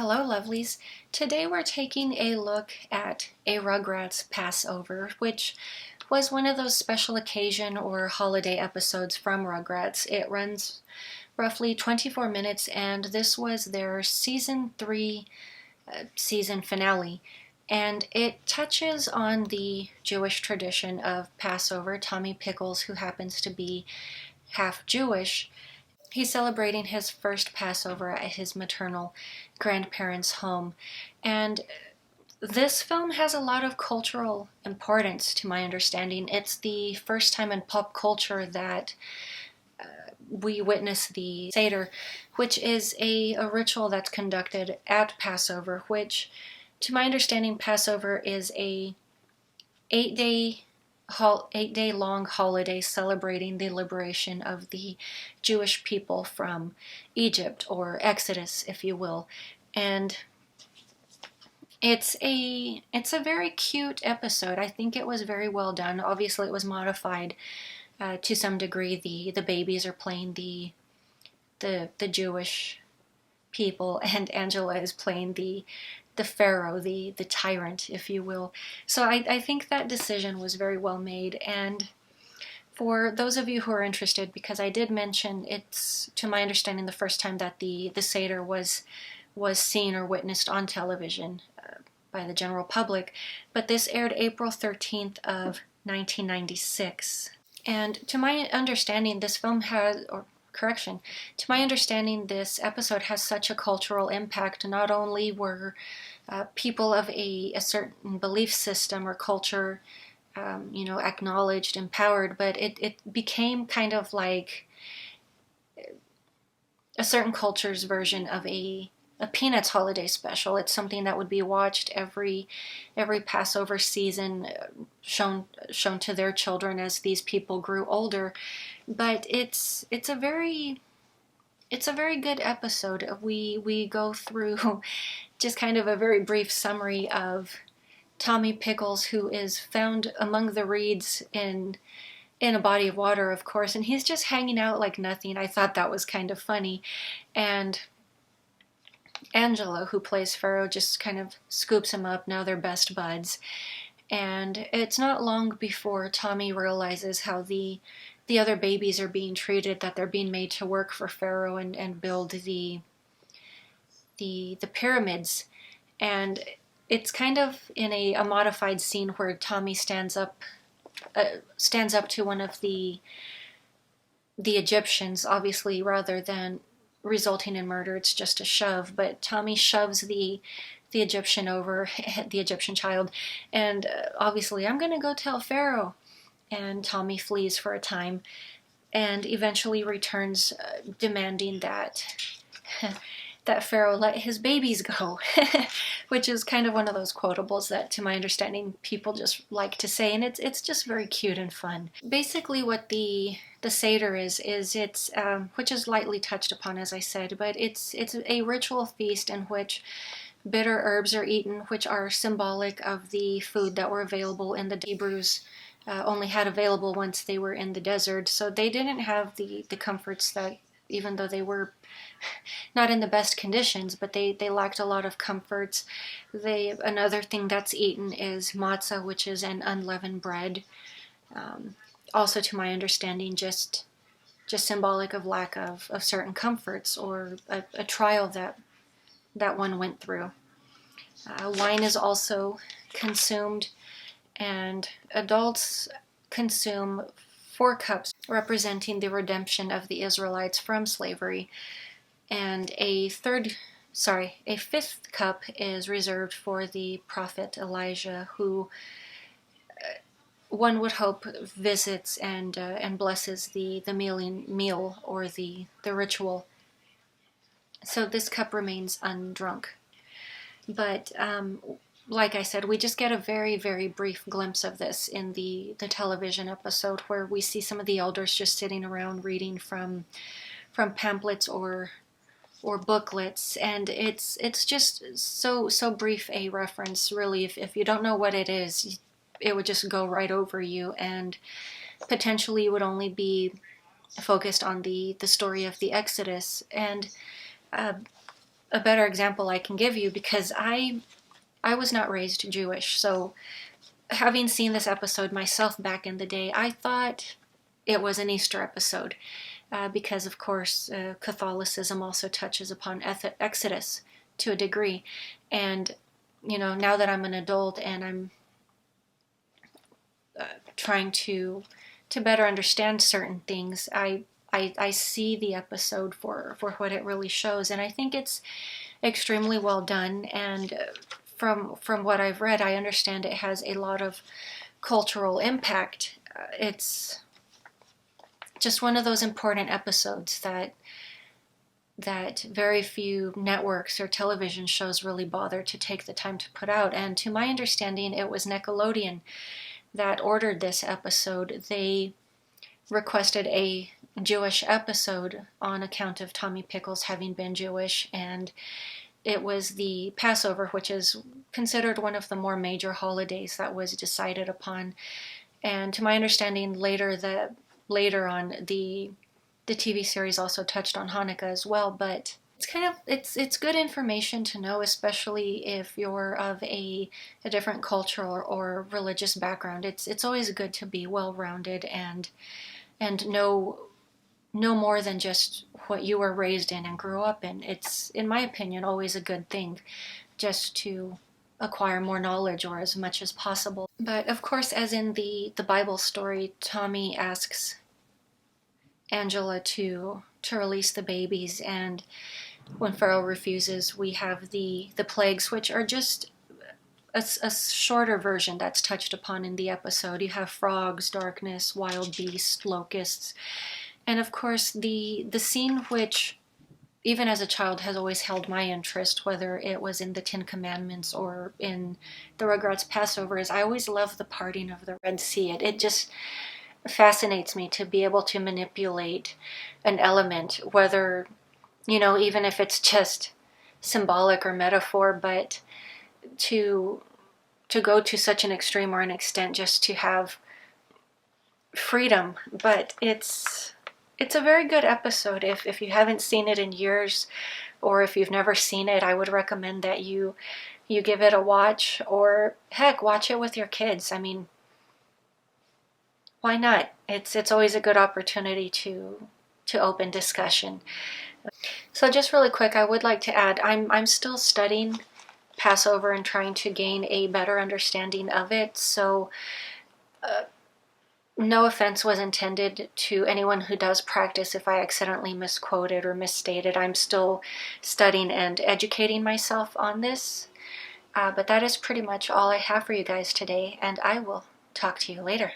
Hello, lovelies. Today we're taking a look at a Rugrats Passover, which was one of those special occasion or holiday episodes from Rugrats. It runs roughly 24 minutes, and this was their season 3 season finale. And it touches on the Jewish tradition of Passover. Tommy Pickles, who happens to be half Jewish, he's celebrating his first Passover at his maternal grandparents' home. And this film has a lot of cultural importance, to my understanding. It's the first time in pop culture that we witness the Seder, which is a ritual that's conducted at Passover, which, to my understanding, Passover is a 8-day 8-day long holiday celebrating the liberation of the Jewish people from Egypt, or Exodus, if you will. And it's a very cute episode. I think it was very well done. Obviously, it was modified to some degree. The babies are playing the Jewish people, and Angela is playing the pharaoh, the tyrant, if you will. So I think that decision was very well made. And for those of you who are interested, because I did mention it's, to my understanding, the first time that the Seder was seen or witnessed on television by the general public, but this aired April 13th of 1996. And to my understanding, this film has, or correction, to my understanding, this episode has such a cultural impact. Not only were people of a certain belief system or culture, acknowledged, empowered, but it became kind of like a certain culture's version of a Peanuts holiday special. It's something that would be watched every Passover season, shown to their children as these people grew older. But it's a very good episode. We go through just kind of a very brief summary of Tommy Pickles, who is found among the reeds in a body of water, of course, and he's just hanging out like nothing. I thought that was kind of funny. And Angela, who plays Pharaoh, just kind of scoops him up. Now they're best buds. And it's not long before Tommy realizes how the other babies are being treated, that they're being made to work for Pharaoh and build the pyramids. And it's kind of in a modified scene where Tommy stands up to one of the Egyptians, obviously, rather than resulting in murder. It's just a shove, but Tommy shoves the Egyptian over, the Egyptian child, and obviously, I'm gonna go tell Pharaoh. And Tommy flees for a time and eventually returns demanding that Pharaoh let his babies go, which is kind of one of those quotables that, to my understanding, people just like to say, and it's just very cute and fun. Basically, what the Seder is it's which is lightly touched upon, as I said, but it's a ritual feast in which bitter herbs are eaten, which are symbolic of the food that were available in the Hebrews. Only had available once they were in the desert, so they didn't have the comforts that, even though they were not in the best conditions, but they lacked a lot of comforts. Another thing that's eaten is matzah, which is an unleavened bread. Also, to my understanding, just symbolic of lack of certain comforts, or a trial that one went through. Wine is also consumed, and adults consume 4 cups representing the redemption of the Israelites from slavery, and a 5th cup is reserved for the prophet Elijah, who one would hope visits and blesses the meal or the ritual. So this cup remains undrunk. But like I said, we just get a very, very brief glimpse of this in the television episode, where we see some of the elders just sitting around reading from pamphlets or booklets, and it's just so brief a reference, really. If you don't know what it is, it would just go right over you, and potentially you would only be focused on the story of the Exodus. And a better example I can give you, because I was not raised Jewish, so having seen this episode myself back in the day, I thought it was an Easter episode, because of course Catholicism also touches upon Exodus to a degree. And now that I'm an adult and I'm trying to better understand certain things, I see the episode for what it really shows, and I think it's extremely well done. And from what I've read, I understand it has a lot of cultural impact. It's just one of those important episodes that very few networks or television shows really bother to take the time to put out. And to my understanding, it was Nickelodeon that ordered this episode. They requested a Jewish episode on account of Tommy Pickles having been Jewish, and it was the Passover, which is considered one of the more major holidays, that was decided upon. And to my understanding, later on the TV series also touched on Hanukkah as well. But it's good information to know, especially if you're of a different cultural or religious background. It's always good to be well-rounded and know more than just what you were raised in and grew up in. It's, in my opinion, always a good thing just to acquire more knowledge, or as much as possible. But of course, as in the Bible story, Tommy asks Angela to release the babies, and when Pharaoh refuses, we have the plagues, which are just a shorter version that's touched upon in the episode. You have frogs, darkness, wild beasts, locusts, and of course the scene which, even as a child, has always held my interest, whether it was in the Ten Commandments or in the Rugrats Passover, is I always love the parting of the Red Sea. It just fascinates me to be able to manipulate an element, whether, even if it's just symbolic or metaphor, but to go to such an extreme or an extent just to have freedom. But it's a very good episode. If you haven't seen it in years, or if you've never seen it, I would recommend that you give it a watch, or heck, watch it with your kids. I mean, why not? It's always a good opportunity to open discussion. So just really quick, I would like to add, I'm still studying Passover and trying to gain a better understanding of it. So no offense was intended to anyone who does practice if I accidentally misquoted or misstated. I'm still studying and educating myself on this. But that is pretty much all I have for you guys today, and I will talk to you later.